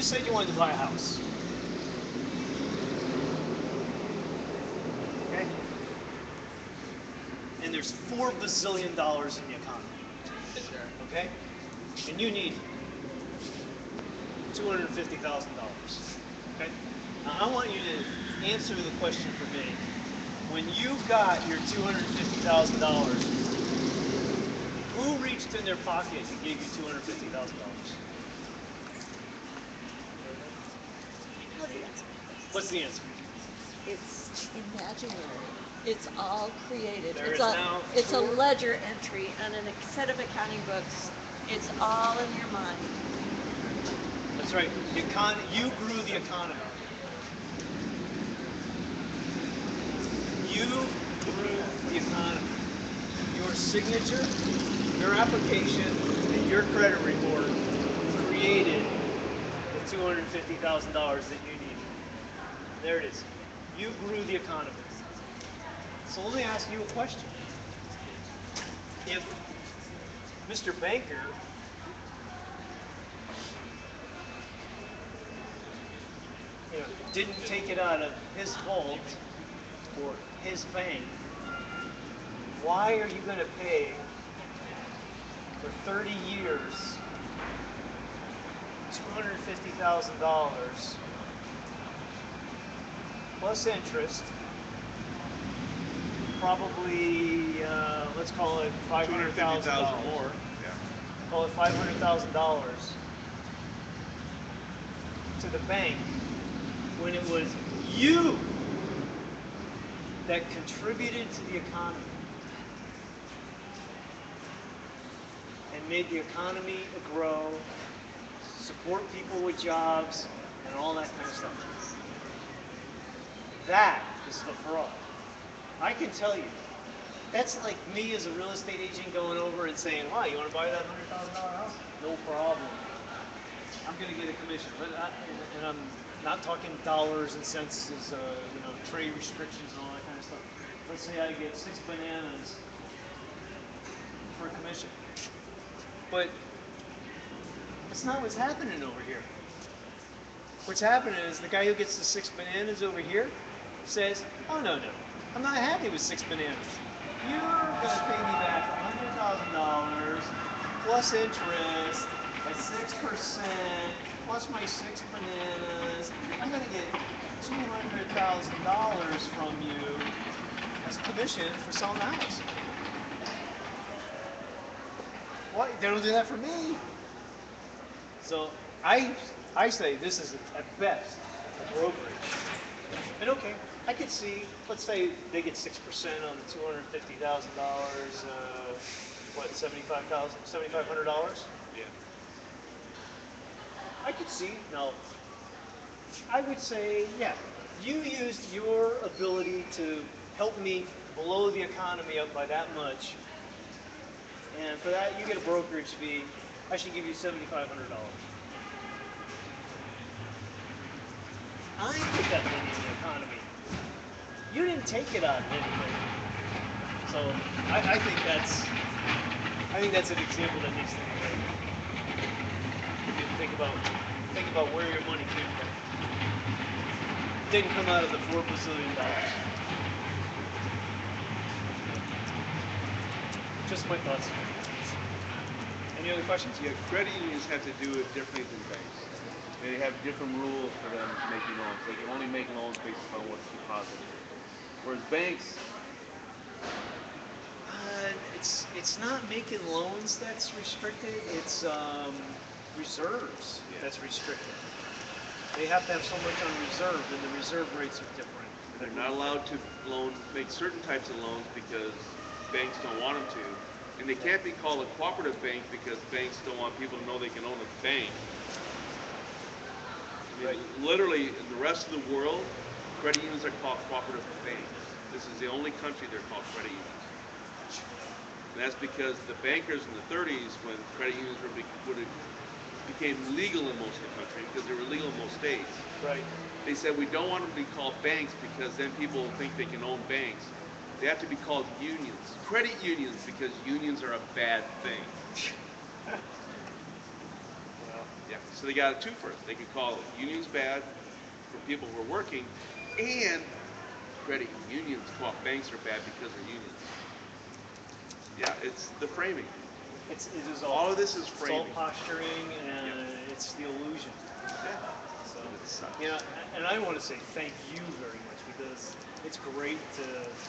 just said you wanted to buy a house. Okay? And there's $4 bazillion in the economy. Okay? And you need $250,000. Okay? Now I want you to answer the question for me. When you got your $250,000, who reached in their pocket and gave you $250,000? How do you answer this? What's the answer? It's imaginary. It's all created. There is now It's a four- ledger entry on a set of accounting books. It's all in your mind. That's right. You grew the economy. You grew the economy. Your signature, your application, and your credit report created the $250,000 that you needed. There it is. You grew the economy. So let me ask you a question. If Mr. Banker didn't take it out of his vault or his bank, why are you going to pay for 30 years $250,000 plus interest, probably let's call it $500,000 more. Yeah. Call it $500,000 to the bank when it was you that contributed to the economy and made the economy grow, support people with jobs, and all that kind of stuff. That is a fraud. I can tell you. That's like me as a real estate agent going over and saying, "Wow, you want to buy that $100,000 house? No problem. I'm going to get a commission." And I'm not talking dollars and cents as trade restrictions and all that kind of stuff. Let's say I get 6 bananas for a commission. But that's not what's happening over here. What's happening is the guy who gets the 6 bananas over here says, "Oh, no, I'm not happy with 6 bananas. You're going to pay me back $100,000 plus interest at 6% plus my 6 bananas. I'm going to get $200,000 from you as commission for selling the house." What? They don't do that for me. So I say this is at best a brokerage. And okay, I could see, let's say they get 6% on the $250,000, what, $7,500? Yeah. I could see. Now, I would say, yeah, you used your ability to help me blow the economy up by that much, and for that you get a brokerage fee. I should give you $7,500. I put that money in the economy. You didn't take it out of anything. So I think that's an example that needs to be made. You think about where your money came from. It didn't come out of the $4 bazillion. Just my thoughts. Any other questions? Yeah, credit unions have to do it differently than banks. They have different rules for them making loans. They can only make loans based upon what's deposited. Whereas banks, It's not making loans that's restricted. It's reserves that's restricted. They have to have so much on reserve, and the reserve rates are different. they're not allowed to make certain types of loans because banks don't want them to. And they can't be called a cooperative bank because banks don't want people to know they can own a bank. I mean, literally, in the rest of the world, credit unions are called cooperative banks. This is the only country they're called credit unions. And that's because the bankers in the 30s, when credit unions became legal in most of the country, because they were legal in most states, Right. they said we don't want them to be called banks because then people will think they can own banks. They have to be called unions, credit unions, because unions are a bad thing. Well, Yeah, so they got a twofer. They could call unions bad for people who are working, and credit unions, well, banks are bad because they're unions. Yeah, it's the framing. It is All of this is It's all framing. posturing, and it's the illusion. Yeah. So, But it sucks. you know, and I want to say thank you very much, because it's great to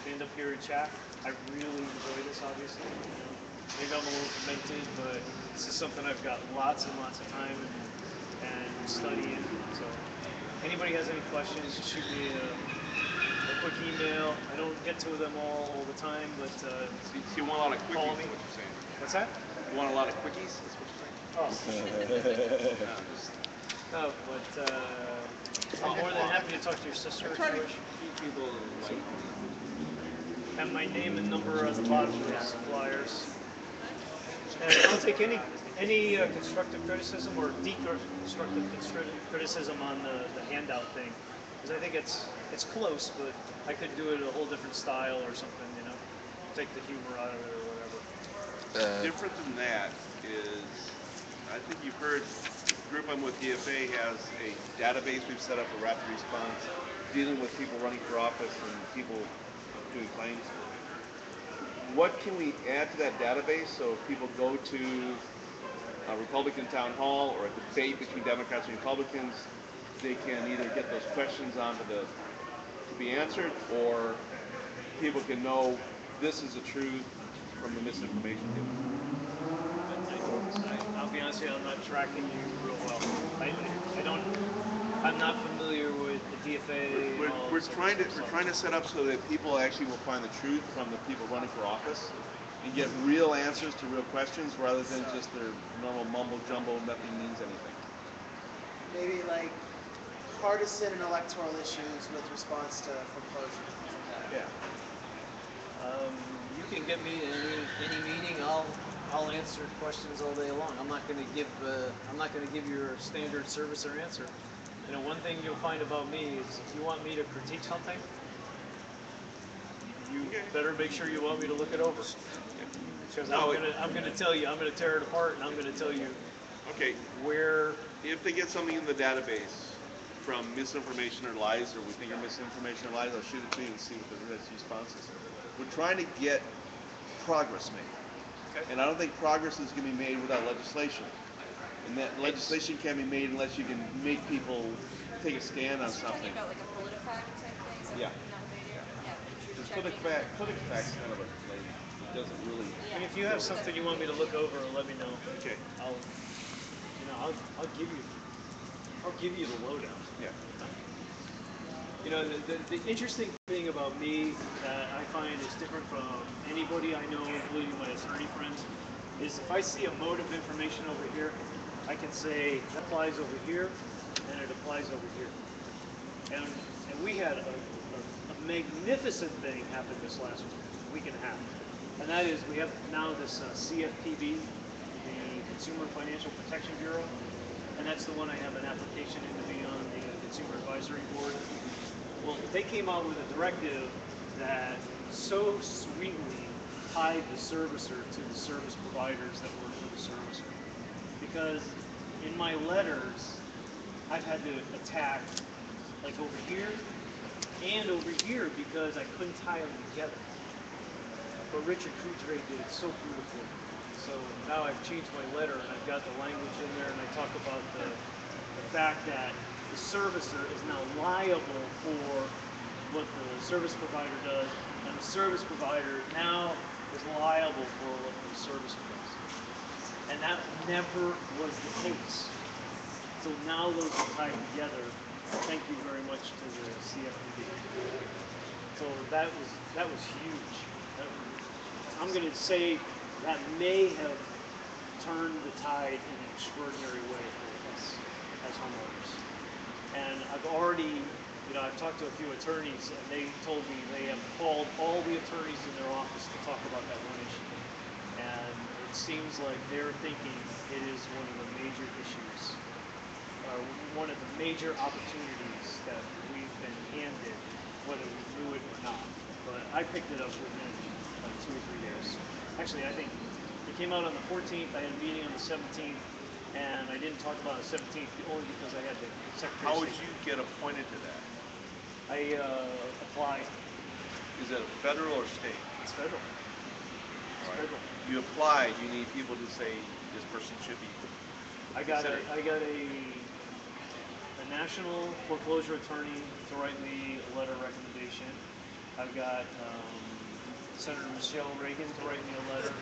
stand up here and chat. I really enjoy this, obviously. You know, maybe I'm a little demented, but this is something I've got lots and lots of time and studying. So, anybody has any questions, just shoot me a quick email. I don't get to them all the time, but So you want a lot of quickies, Call is me. what you're saying. what's that? You want a lot of quickies, is what you're saying. Oh, No, just no, but I'm more than happy to talk to your sister if try you to wish. keep people light. Have my name and number on the bottom of these flyers. And I'll take any constructive criticism or deconstructive criticism on the handout thing, because I think it's close, but I could do it in a whole different style or something, you know, take the humor out of it or whatever. Different than that is, I think you've heard, the group I'm with, DFA, has a database we've set up for rapid response, dealing with people running for office and people doing claims. What can we add to that database so if people go to a Republican town hall or a debate between Democrats and Republicans, they can either get those questions onto to be answered, or people can know this is the truth from the misinformation given. I'll be honest with you, I'm not tracking you real well. I don't. I'm not familiar with the DFA. We're, and all we're this trying other to stuff. we're trying to set up so that people actually will find the truth from the people running for office and get real answers to real questions rather than just their normal mumble jumble. Nothing means anything. Maybe like partisan and electoral issues with response to foreclosure. Yeah. You can get me to any meeting. I'll answer questions all day long. I'm not going to give your standard servicer answer. You know, one thing you'll find about me is if you want me to critique something, you better make sure you want me to look it over. Because I'm gonna tell you, I'm gonna tear it apart, and I'm gonna tell you Okay. where. If they get something in the database from misinformation or lies, or we think are misinformation or lies, I'll shoot it to you and see what the response is. We're trying to get progress made. Okay. And I don't think progress is going to be made without legislation. And that legislation can't be made unless you can make people take a stand on So you're talking something. about like a PolitiFact type thing? Is that Yeah. what you're debating? Yeah. Because Checking. PolitiFact's kind of a lame. It doesn't really. Yeah. And if you have something you want me to look over, let me know. Okay. I'll give you the lowdown. Yeah. You know, the interesting thing about me that I find is different from anybody I know, including my attorney friends, is if I see a mode of information over here, I can say that applies over here, and it applies over here. And we had a magnificent thing happen this last week and a half, and that is we have now this CFPB, the Consumer Financial Protection Bureau, and that's the one I have an application in to be on the Consumer Advisory Board. Well, they came out with a directive that so sweetly tied the servicer to the service providers that work for the servicer. Because in my letters, I've had to attack like over here and over here because I couldn't tie them together. But Richard Coudray did it so beautifully. So now I've changed my letter and I've got the language in there, and I talk about the fact that the servicer is now liable for what the service provider does, and the service provider now is liable for what the servicer does. And that never was the case. So now those are tied together. Thank you very much to the CFPB. So that was huge. I'm going to say that may have turned the tide in an extraordinary way for us as homeowners. And I've already, I've talked to a few attorneys, and they told me they have called all the attorneys in their office to talk about that one issue. And it seems like they're thinking it is one of the major issues, one of the major opportunities that we've been handed, whether we knew it or not. But I picked it up within like 2 or 3 days. Actually, I think it came out on the 14th. I had a meeting on the 17th. And I didn't talk about the 17th only because I had the Secretary How of would State. you get appointed to that? I applied. Is it federal or state? It's federal. It's Right. federal. You applied, you need people to say this person should be I got considered. a national foreclosure attorney to write me a letter of recommendation. I've got Senator Michelle Reagan to write me a letter.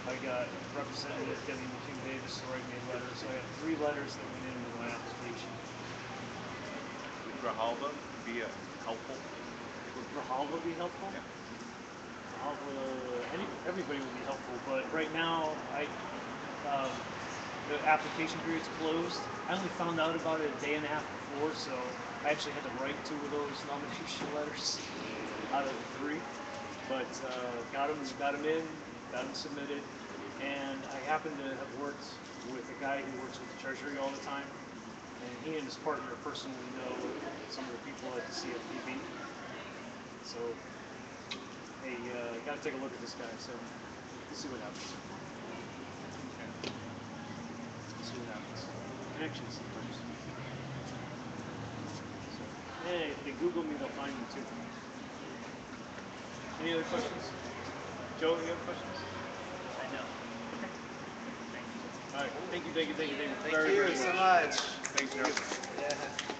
I got Representative Debbie McHugh Davis to write me a letter. So I have 3 letters that went in with my application. Would Grijalva be helpful? Would Grijalva be helpful? Yeah. Everybody would be helpful, but right now, the application period's closed. I only found out about it a day and a half before, so I actually had to write 2 of those nomination letters out of the 3. But got them in, got them submitted, and I happen to have worked with a guy who works with the Treasury all the time, and he and his partner personally know some of the people at the CFPB. So, hey, gotta take a look at this guy. So, let's see what happens. Let's see what happens. Connections sometimes. So, hey, if they Google me, they'll find me too. Any other questions? Joe, any other questions? I know. Okay. All right. Thank you. Thank Very, you very so much. much. Thanks, Harold. Yeah.